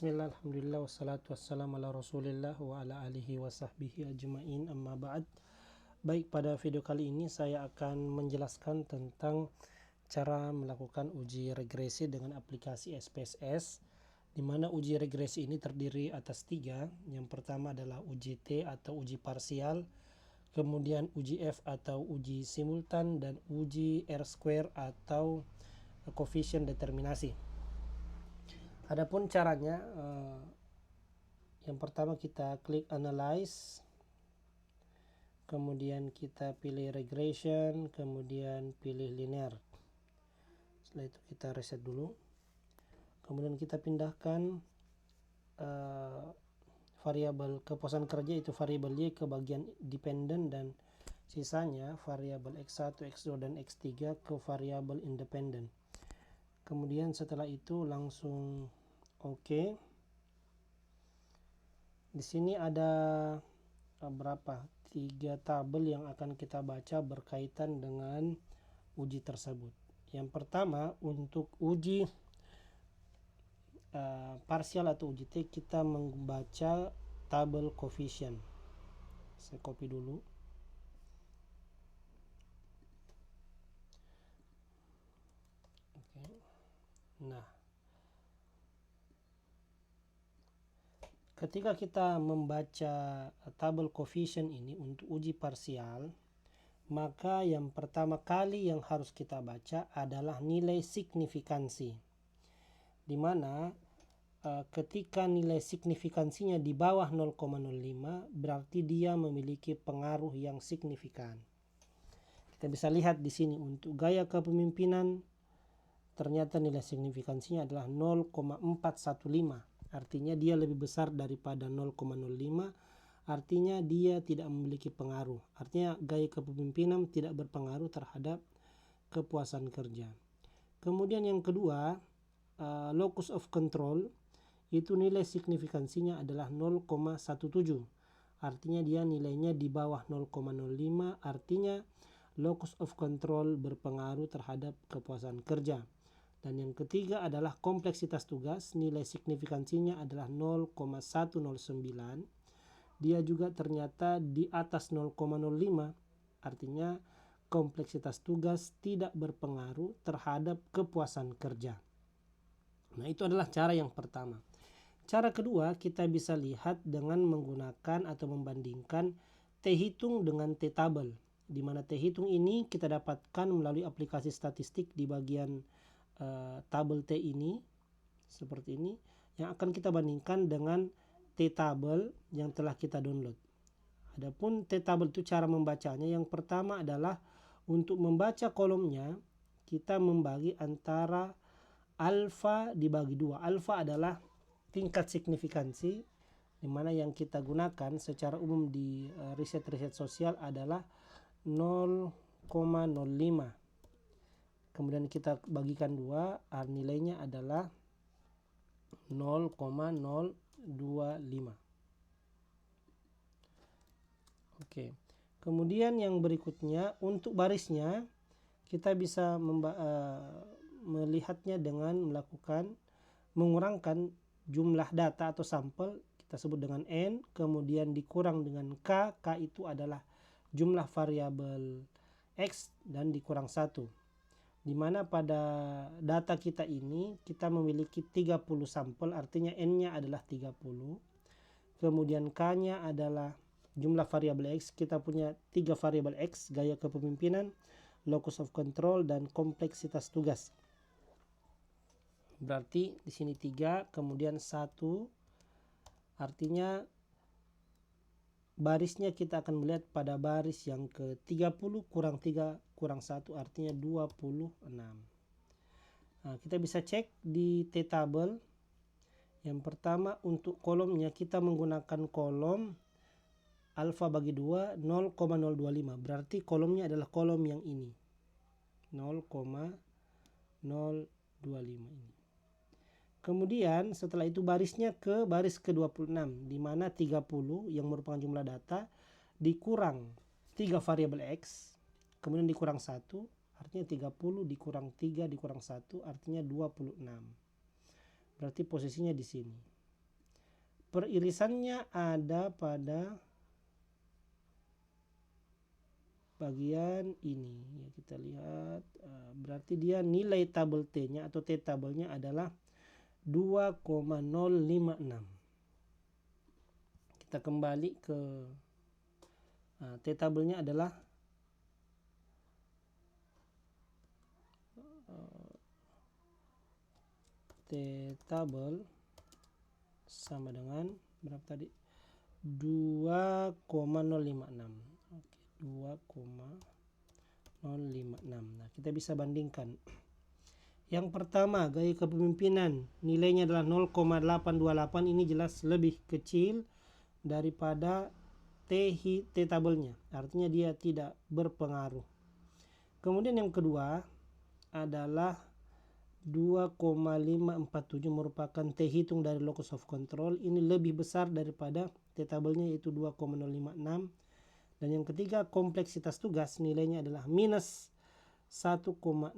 Bismillah, alhamdulillah, wassalatu wassalamu ala rasulillah wa ala alihi wa sahbihi ajma'in, amma ba'd. Baik, pada video kali ini saya akan menjelaskan tentang cara melakukan uji regresi dengan aplikasi SPSS, di mana uji regresi ini terdiri atas 3. Yang pertama adalah uji T atau uji parsial, kemudian uji F atau uji simultan, dan uji R-square atau coefficient determinasi. Adapun caranya, yang pertama kita klik analyze, kemudian kita pilih regression, kemudian pilih linear. Setelah itu kita reset dulu, kemudian kita pindahkan variabel kepuasan kerja itu variabel Y ke bagian dependent, dan sisanya variabel X1, X2, dan X3 ke variabel independent. Kemudian setelah itu langsung OK. Di sini ada berapa? 3 tabel yang akan kita baca berkaitan dengan uji tersebut. Yang pertama, untuk uji parsial atau uji T, kita membaca tabel coefficient. Saya copy dulu. Oke. Nah, ketika kita membaca tabel coefficient ini untuk uji parsial, maka yang pertama kali yang harus kita baca adalah nilai signifikansi, di mana ketika nilai signifikansinya di bawah 0,05 berarti dia memiliki pengaruh yang signifikan. Kita bisa lihat di sini untuk gaya kepemimpinan ternyata nilai signifikansinya adalah 0,415. Artinya dia lebih besar daripada 0,05. Artinya dia tidak memiliki pengaruh. Artinya gaya kepemimpinan tidak berpengaruh terhadap kepuasan kerja. Kemudian yang kedua, locus of control, itu nilai signifikansinya adalah 0,17. Artinya dia nilainya di bawah 0,05. Artinya locus of control berpengaruh terhadap kepuasan kerja. Dan yang ketiga adalah kompleksitas tugas, nilai signifikansinya adalah 0,109. Dia juga ternyata di atas 0,05, artinya kompleksitas tugas tidak berpengaruh terhadap kepuasan kerja. Nah, itu adalah cara yang pertama. Cara kedua, kita bisa lihat dengan menggunakan atau membandingkan T-hitung dengan T-tabel, di mana T-hitung ini kita dapatkan melalui aplikasi statistik di bagian tabel T ini, seperti ini, yang akan kita bandingkan dengan T-tabel yang telah kita download. Adapun T-tabel itu cara membacanya, yang pertama adalah untuk membaca kolomnya kita membagi antara alfa dibagi 2. Alfa adalah tingkat signifikansi, di mana yang kita gunakan secara umum di riset-riset sosial adalah 0,05. Kemudian kita bagikan 2, nilainya adalah 0,025. Oke. Kemudian yang berikutnya, untuk barisnya kita bisa melihatnya dengan mengurangkan jumlah data atau sampel, kita sebut dengan N, kemudian dikurang dengan K. K itu adalah jumlah variabel X dan dikurang 1. Di mana pada data kita ini kita memiliki 30 sampel, artinya N-nya adalah 30. Kemudian K-nya adalah jumlah variabel X. Kita punya 3 variabel X, gaya kepemimpinan, locus of control, dan kompleksitas tugas. Berarti di sini 3, kemudian 1, artinya barisnya kita akan melihat pada baris yang ke 30 kurang 3 kurang 1, artinya 26. Nah, kita bisa cek di T-tabel. Yang pertama, untuk kolomnya kita menggunakan kolom alfa bagi 2 0,025. Berarti kolomnya adalah kolom yang ini, 0,025 ini. Kemudian setelah itu barisnya ke baris ke-26, di mana 30 yang merupakan jumlah data dikurang 3 variabel X, kemudian dikurang 1, artinya 30 dikurang 3 dikurang 1, artinya 26. Berarti posisinya di sini. peririsannya ada pada bagian ini ya, kita lihat berarti dia nilai tabel T-nya atau T tabelnya adalah 2,056. Kita kembali ke T tabelnya adalah T tabel sama dengan berapa tadi? 2,056. Oke, 2,056. Nah, kita bisa bandingkan. Yang pertama, gaya kepemimpinan nilainya adalah 0,828. Ini jelas lebih kecil daripada T tabelnya. Artinya dia tidak berpengaruh. Kemudian yang kedua adalah 2,547 merupakan T hitung dari locus of control. Ini lebih besar daripada T tabelnya, yaitu 2,056. Dan yang ketiga, kompleksitas tugas nilainya adalah minus 1,659.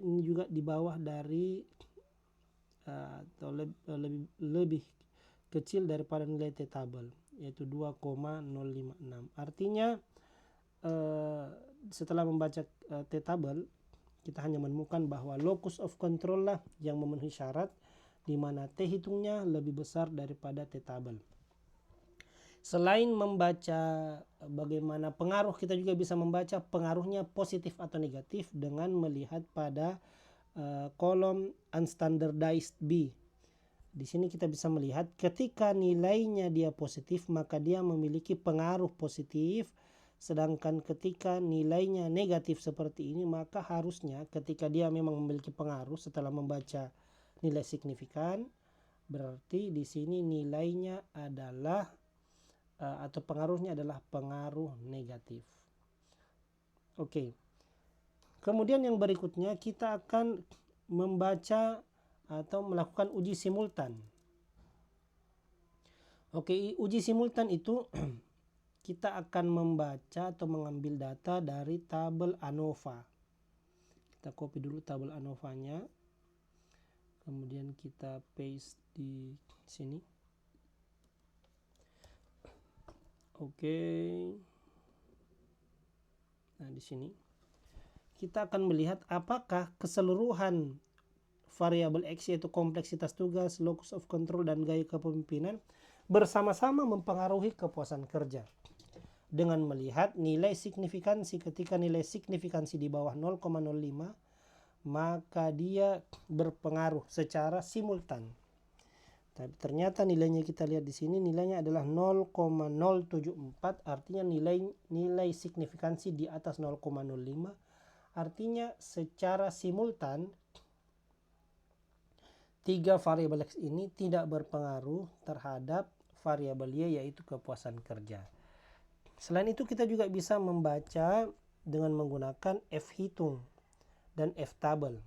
Ini juga di bawah dari atau lebih kecil daripada nilai T tabel, yaitu 2,056. Artinya setelah membaca T tabel, kita hanya menemukan bahwa locus of control lah yang memenuhi syarat, di mana T hitungnya lebih besar daripada T tabel. Selain membaca bagaimana pengaruh, kita juga bisa membaca pengaruhnya positif atau negatif dengan melihat pada kolom unstandardized B. Di sini kita bisa melihat ketika nilainya dia positif, maka dia memiliki pengaruh positif. Sedangkan ketika nilainya negatif seperti ini, maka harusnya ketika dia memang memiliki pengaruh setelah membaca nilai signifikan, berarti di sini nilainya adalah atau pengaruhnya adalah pengaruh negatif. Oke. Kemudian yang berikutnya kita akan membaca atau melakukan uji simultan. Oke, uji simultan itu kita akan membaca atau mengambil data dari tabel ANOVA. Kita copy dulu tabel ANOVA-nya. Kemudian kita paste di sini. Oke. Nah, di sini kita akan melihat apakah keseluruhan variabel X, yaitu kompleksitas tugas, locus of control, dan gaya kepemimpinan bersama-sama mempengaruhi kepuasan kerja. Dengan melihat nilai signifikansi, ketika nilai signifikansi di bawah 0,05, maka dia berpengaruh secara simultan. Tapi ternyata nilainya kita lihat di sini, nilainya adalah 0,074, artinya nilai signifikansi di atas 0,05. Artinya secara simultan tiga variabel X ini tidak berpengaruh terhadap variabel Y, yaitu kepuasan kerja. Selain itu kita juga bisa membaca dengan menggunakan F hitung dan F tabel,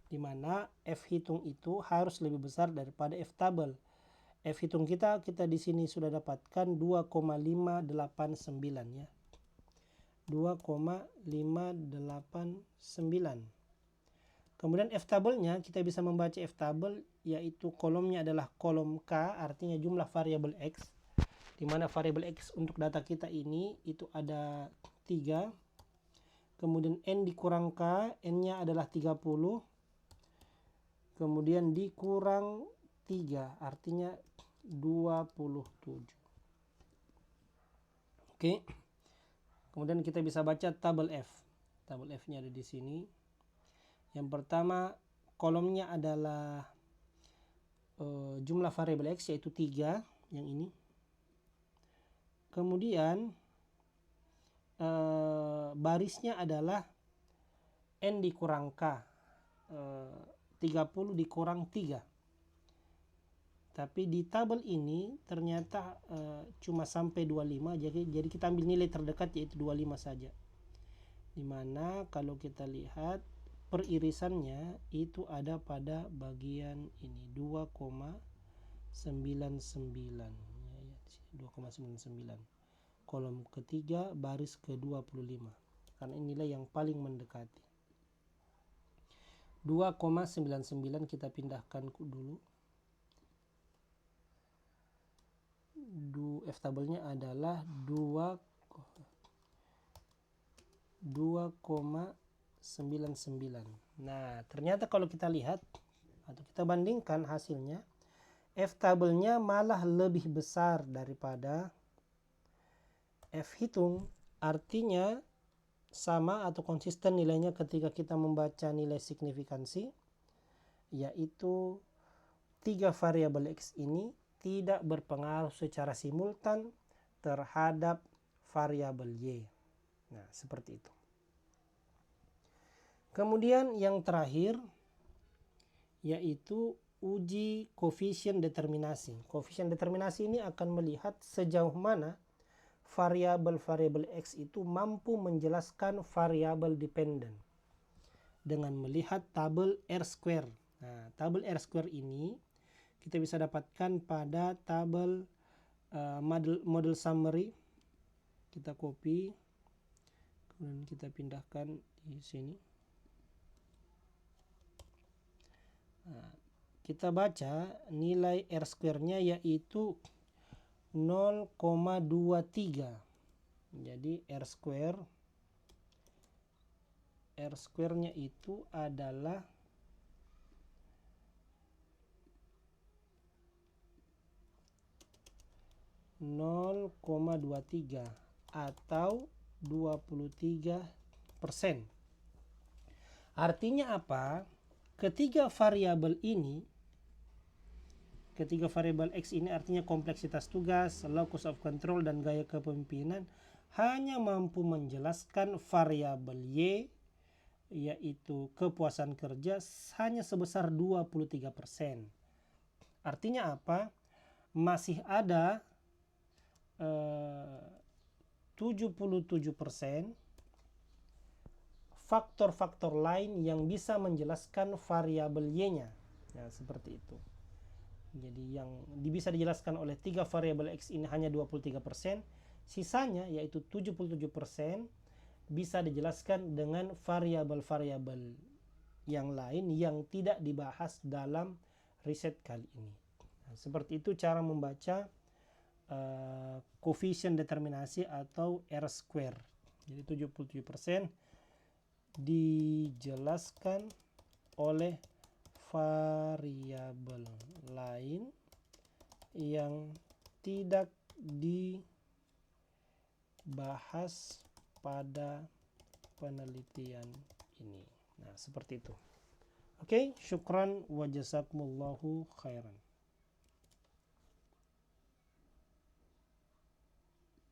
di mana F hitung itu harus lebih besar daripada F tabel. F hitung kita di sini sudah dapatkan 2,589 ya. 2,589. Kemudian F tabelnya kita bisa membaca F tabel, yaitu kolomnya adalah kolom K, artinya jumlah variabel X, di mana variabel X untuk data kita ini itu ada 3. Kemudian N dikurang K, N-nya adalah 30. Kemudian dikurang 3, artinya 27. Oke. Kemudian kita bisa baca tabel F. Tabel F-nya ada di sini. Yang pertama, kolomnya adalah jumlah variabel X, yaitu 3, yang ini. Kemudian barisnya adalah N dikurang K, 30 dikurang 3. Tapi di tabel ini ternyata cuma sampai 25, jadi kita ambil nilai terdekat, yaitu 25 saja. Dimana kalau kita lihat peririsannya itu ada pada bagian ini 2,99 ya, 2,99 kolom ketiga baris ke-25, karena ini nilai yang paling mendekati. 2,99 kita pindahkan dulu. F tabelnya adalah 2,99. Nah, ternyata kalau kita lihat atau kita bandingkan hasilnya, F tabelnya malah lebih besar daripada F hitung. Artinya sama atau konsisten nilainya ketika kita membaca nilai signifikansi, yaitu 3 variabel X ini tidak berpengaruh secara simultan terhadap variabel Y. Nah, seperti itu. Kemudian yang terakhir yaitu uji koefisien determinasi. Koefisien determinasi ini akan melihat sejauh mana variabel-variabel X itu mampu menjelaskan variabel dependen dengan melihat tabel R-square. Nah, tabel R-square ini kita bisa dapatkan pada tabel model summary. Kita copy, kemudian kita pindahkan di sini. Nah, kita baca nilai R-square-nya yaitu 0,23. Jadi R-square-nya itu adalah 0,23 atau 23%. Artinya apa? Ketiga variabel X ini artinya kompleksitas tugas, locus of control, dan gaya kepemimpinan hanya mampu menjelaskan variabel Y, yaitu kepuasan kerja, hanya sebesar 23%. Artinya apa? Masih ada 77% faktor-faktor lain yang bisa menjelaskan variabel Y-nya. Ya, seperti itu. Jadi yang bisa dijelaskan oleh 3 variabel X ini hanya 23%, sisanya yaitu 77% bisa dijelaskan dengan variabel-variabel yang lain yang tidak dibahas dalam riset kali ini. Nah, seperti itu cara membaca koefisien determinasi atau R-square. Jadi 77% dijelaskan oleh variabel lain yang tidak dibahas pada penelitian ini. Nah, seperti itu. Oke, syukran wa jazakumullahu khairan.